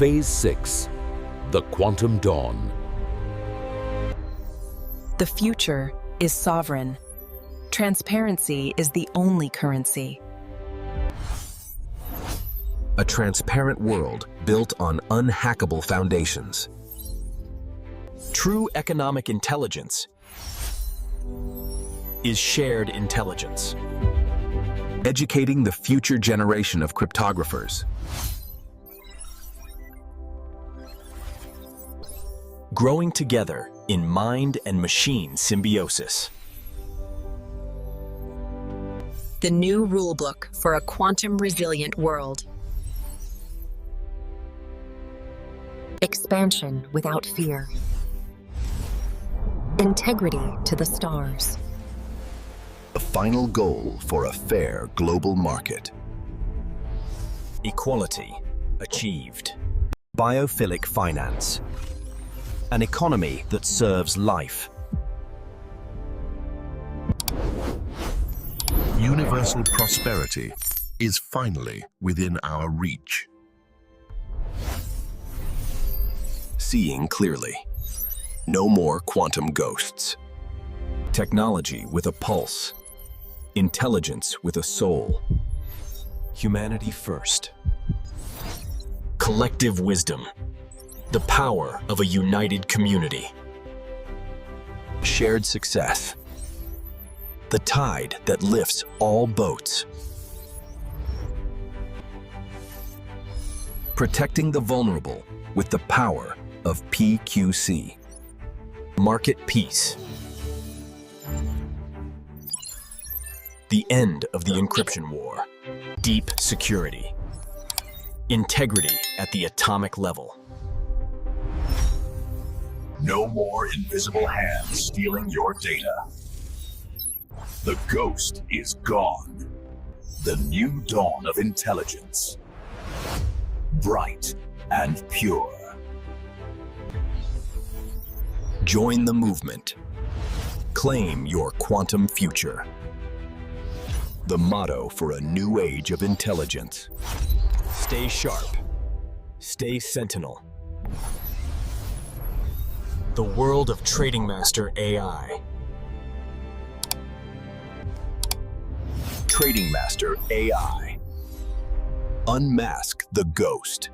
Phase 6. The Quantum Dawn. The future is sovereign. Transparency is the only currency. A transparent world built on unhackable foundations. True economic intelligence is shared intelligence. Educating the future generation of cryptographers. Growing together in mind and machine symbiosis. The new rulebook for a quantum-resilient world. Expansion without fear. Integrity to the stars. The final goal for a fair global market. Equality achieved. Biophilic finance. An economy that serves life. Universal prosperity is finally within our reach. Seeing clearly. No more quantum ghosts. Technology with a pulse. Intelligence with a soul. Humanity first. Collective wisdom. The power of a united community. Shared success. The tide that lifts all boats. Protecting the vulnerable with the power of PQC. Market peace. The end of the encryption war. Deep security. Integrity at the atomic level. No more invisible hands stealing your data. The ghost is gone. The new dawn of intelligence. Bright and pure. Join the movement. Claim your quantum future. The motto for a new age of intelligence. Stay sharp. Stay Sentinel. The world of TradingMaster AI. TradingMaster AI. Unmask the ghost.